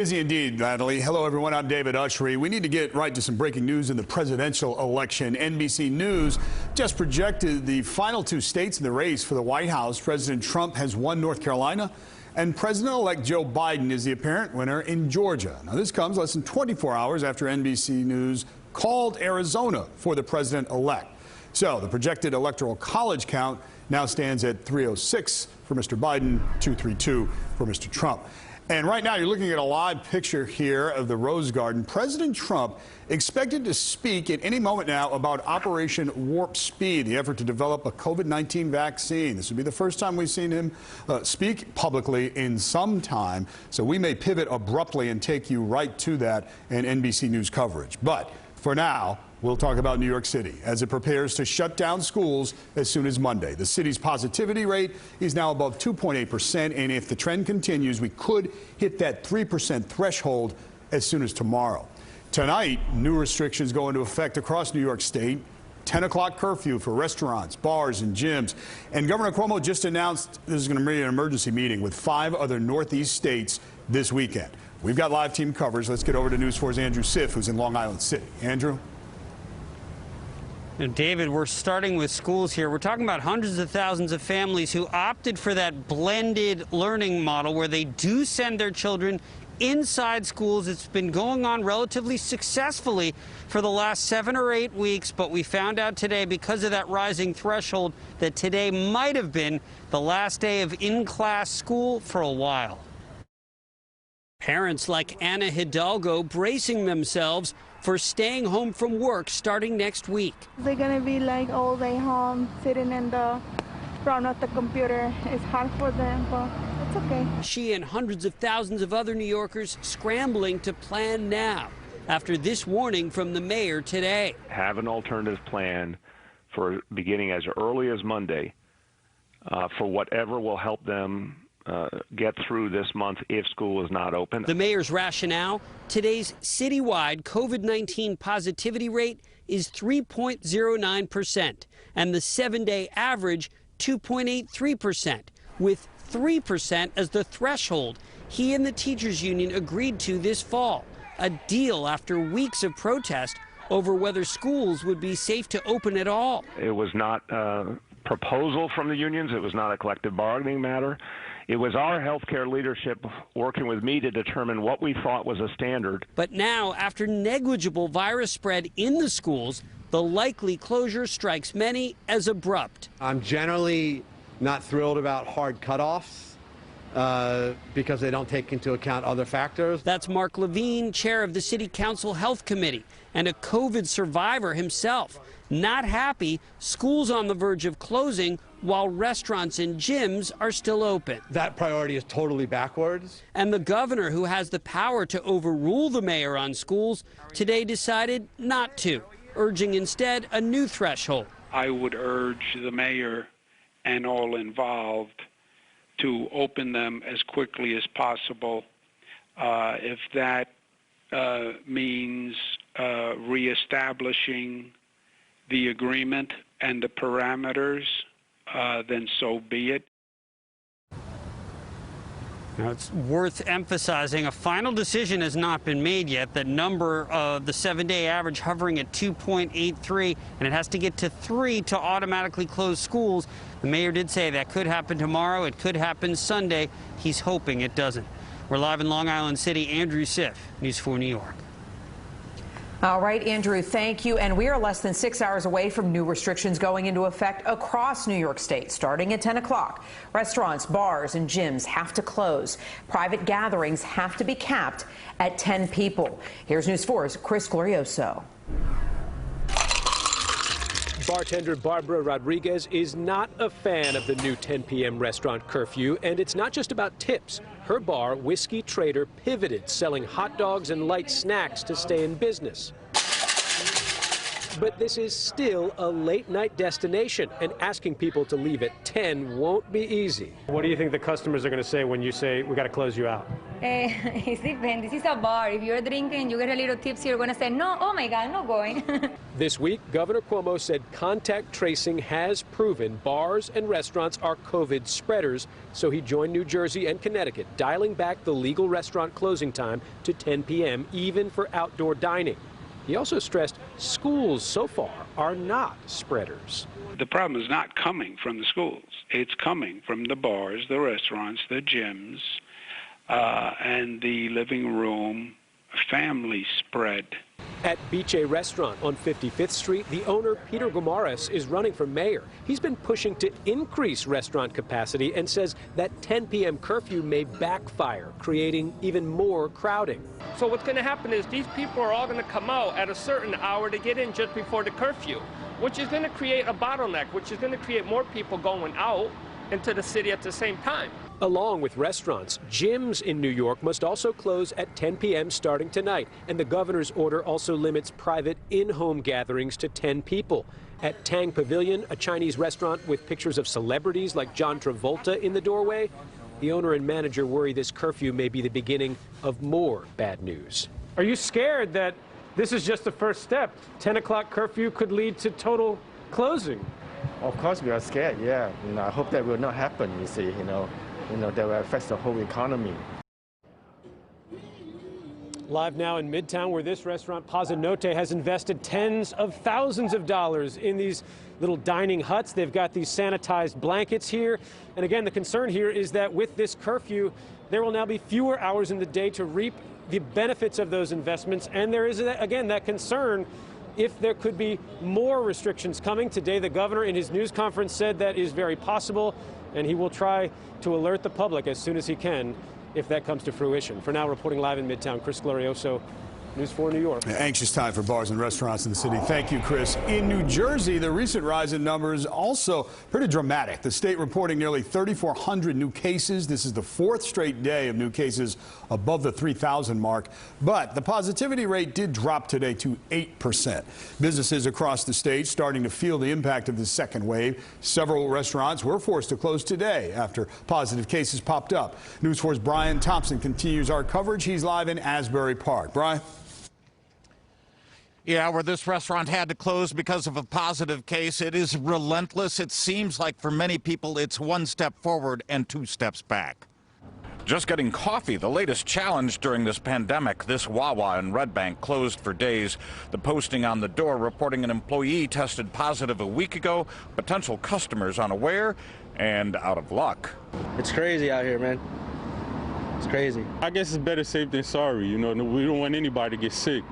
Busy indeed, Natalie. Hello, everyone. I'm David Ushery. We need to get right to some breaking news in the presidential election. NBC News just projected the final two states in the race for the White House. President Trump has won North Carolina, and President-elect Joe Biden is the apparent winner in Georgia. Now, this comes less than 24 hours after NBC News called Arizona for the president-elect. So the projected electoral college count now stands at 306 for Mr. Biden, 232 for Mr. Trump. And right now, you're looking at a live picture here of the Rose Garden. President Trump expected to speak at any moment now about Operation Warp Speed, the effort to develop a COVID-19 vaccine. This would be the first time we've seen him speak publicly in some time. So we may pivot abruptly and take you right to that in NBC News coverage. But for now, we'll talk about New York City as it prepares to shut down schools as soon as Monday. The city's positivity rate is now above 2.8%, and if the trend continues, we could hit that 3% threshold as soon as tomorrow. Tonight, new restrictions go into effect across New York State. 10 o'clock curfew for restaurants, bars, and gyms. And Governor Cuomo just announced this is going to be an emergency meeting with 5 other Northeast states this weekend. We've got live team coverage. Let's get over to News 4's Andrew Siff, who's in Long Island City. Andrew? David, we're starting with schools here. We're talking about hundreds of thousands of families who opted for that blended learning model where they do send their children inside schools. It's been going on relatively successfully for the last 7 or 8 weeks, but we found out today, because of that rising threshold, that today might have been the last day of in-class school for a while. Parents like Anna Hidalgo bracing themselves for staying home from work starting next week. They're going to be like all day home, sitting in the front of the computer. It's hard for them, but it's okay. She and hundreds of thousands of other New Yorkers scrambling to plan now after this warning from the mayor today. Have an alternative plan for beginning as early as Monday for whatever will help them get through this month if school is not open. The mayor's rationale: today's citywide COVID-19 positivity rate is 3.09%, and the 7-day average 2.83%, with 3% as the threshold he and the teachers union agreed to this fall, a deal after weeks of protest over whether schools would be safe to open at all. It was not a proposal from the unions. It was not a collective bargaining matter. It was our healthcare leadership working with me to determine what we thought was a standard. But now, after negligible virus spread in the schools, the likely closure strikes many as abrupt. I'm generally not thrilled about hard cutoffs because they don't take into account other factors. That's Mark Levine, chair of the City Council Health Committee and a COVID survivor himself. Not happy schools on the verge of closing while restaurants and gyms are still open. That priority is totally backwards. And the governor, who has the power to overrule the mayor on schools, today decided not to, urging instead a new threshold. I would urge the mayor and all involved to open them as quickly as possible. If that means reestablishing the agreement and the parameters, then so be it. Now, it's worth emphasizing a final decision has not been made yet. The number of the 7-day average hovering at 2.83, and it has to get to 3 to automatically close schools. The mayor did say that could happen tomorrow. It could happen Sunday. He's hoping it doesn't. We're live in Long Island City. Andrew Siff, News 4 New York. All right, Andrew, thank you. And we are less than 6 hours away from new restrictions going into effect across New York State, starting at 10 o'clock. Restaurants, bars, and gyms have to close. Private gatherings have to be capped at 10 people. Here's News 4's Chris Glorioso. Bartender Barbara Rodriguez is not a fan of the new 10 p.m. restaurant curfew, and it's not just about tips. Her bar, Whiskey Trader, pivoted, selling hot dogs and light snacks to stay in business. But this is still a late-night destination, and asking people to leave at 10 won't be easy. What do you think the customers are going to say when you say, we got to close you out? It depends. This is a bar. If you're drinking, you get a little tipsy, you're going to say, no, oh my God, I'm not going. This week, Governor Cuomo said contact tracing has proven bars and restaurants are COVID spreaders, so he joined New Jersey and Connecticut, dialing back the legal restaurant closing time to 10 p.m., even for outdoor dining. He also stressed schools so far are not spreaders. The problem is not coming from the schools. It's coming from the bars, the restaurants, the gyms, and the living room family spread. At Beach A Restaurant on 55th Street, the owner, Peter Gomares, is running for mayor. He's been pushing to increase restaurant capacity and says that 10 p.m. curfew may backfire, creating even more crowding. So what's going to happen is these people are all going to come out at a certain hour to get in just before the curfew, which is going to create a bottleneck, which is going to create more people going out into the city at the same time. Along with restaurants, gyms in New York must also close at 10 p.m. starting tonight, and the governor's order also limits private in-home gatherings to 10 people. At Tang Pavilion, a Chinese restaurant with pictures of celebrities like John Travolta in the doorway, the owner and manager worry this curfew may be the beginning of more bad news. Are you scared that this is just the first step? 10 o'clock curfew could lead to total closing. Of course we are scared, yeah. I hope that will not happen, you see, that will affect the whole economy. Live now in Midtown, where this restaurant, Pazza Notte, has invested tens of thousands of dollars in these little dining huts. They've got these sanitized blankets here. And again, the concern here is that with this curfew, there will now be fewer hours in the day to reap the benefits of those investments. And there is, again, that concern if there could be more restrictions coming. Today, the governor in his news conference said that is very possible, and he will try to alert the public as soon as he can if that comes to fruition. For now, reporting live in Midtown, Chris Glorioso, News 4 New York. Anxious time for bars and restaurants in the city. Thank you, Chris. In New Jersey, the recent rise in numbers also pretty dramatic. The state reporting nearly 3,400 new cases. This is the fourth straight day of new cases above the 3,000 mark. But the positivity rate did drop today to 8%. Businesses across the state starting to feel the impact of the second wave. Several restaurants were forced to close today after positive cases popped up. News 4's Brian Thompson continues our coverage. He's live in Asbury Park. Brian? Yeah, where this restaurant had to close because of a positive case. It is relentless. It seems like for many people, it's one step forward and two steps back. Just getting coffee, the latest challenge during this pandemic. This Wawa in Red Bank closed for days. The posting on the door reporting an employee tested positive a week ago. Potential customers unaware and out of luck. It's crazy out here, man. It's crazy. I guess it's better safe than sorry, We don't want anybody to get sick,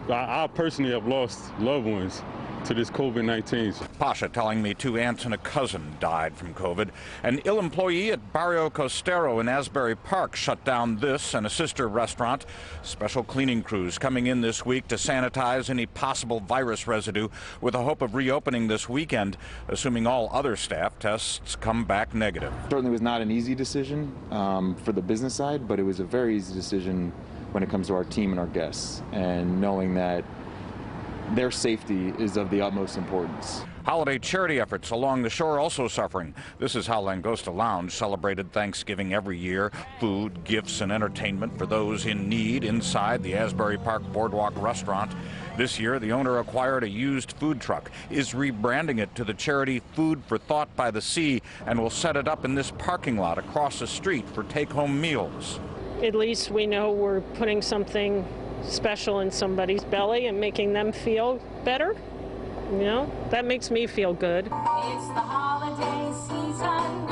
I personally have lost loved ones to this COVID-19. Pasha telling me 2 aunts and a cousin died from COVID. An ill employee at Barrio Costero in Asbury Park shut down this and a sister restaurant. Special cleaning crews coming in this week to sanitize any possible virus residue with the hope of reopening this weekend, assuming all other staff tests come back negative. Certainly was not an easy decision for the business side, but it was a very easy decision when it comes to our team and our guests, and knowing that their safety is of the utmost importance. Holiday charity efforts along the shore also suffering. This is how Langosta Lounge celebrated Thanksgiving every year. Food, gifts, and entertainment for those in need inside the Asbury Park Boardwalk restaurant. This year, the owner acquired a used food truck, is rebranding it to the charity Food for Thought by the Sea, and will set it up in this parking lot across the street for take-home meals. At least we know we're putting something special in somebody's belly and making them feel better. That makes me feel good. It's the holiday season.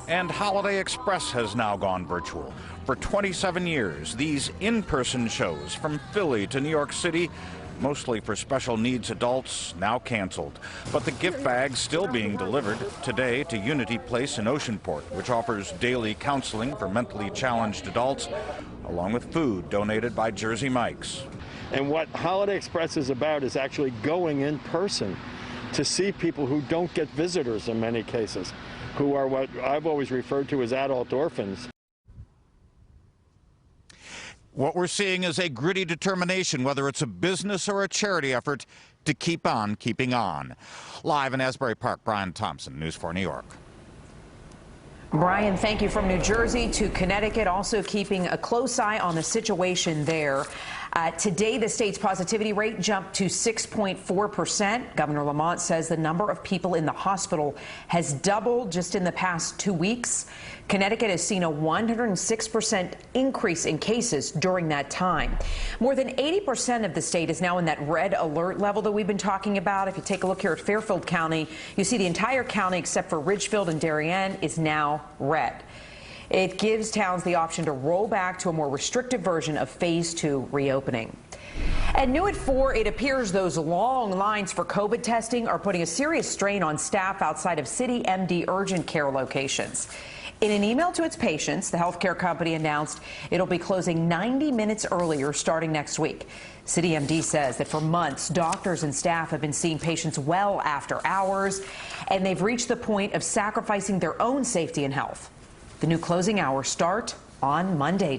And Holiday Express has now gone virtual. For 27 years, these in-person shows from Philly to New York City, mostly for special needs adults, now canceled. But the gift bags still being delivered today to Unity Place in Oceanport, which offers daily counseling for mentally challenged adults, along with food donated by Jersey Mike's. And what Holiday Express is about is actually going in person to see people who don't get visitors in many cases, who are what I've always referred to as adult orphans. What we're seeing is a gritty determination, whether it's a business or a charity effort, to keep on keeping on. Live in Asbury Park, Brian Thompson, News 4 New York. Brian, thank you. From New Jersey to Connecticut, also keeping a close eye on the situation there. Today, the state's positivity rate jumped to 6.4%. Governor Lamont says the number of people in the hospital has doubled just in the past 2 weeks. Connecticut has seen a 106% increase in cases during that time. More than 80% of the state is now in that red alert level that we've been talking about. If you take a look here at Fairfield County, you see the entire county except for Ridgefield and Darien is now red. It gives towns the option to roll back to a more restrictive version of Phase 2 reopening. And new at 4, it appears those long lines for COVID testing are putting a serious strain on staff outside of City MD urgent care locations. In an email to its patients, the healthcare company announced it'll be closing 90 minutes earlier starting next week. City MD says that for months, doctors and staff have been seeing patients well after hours, and they've reached the point of sacrificing their own safety and health. The new closing hours start on Monday.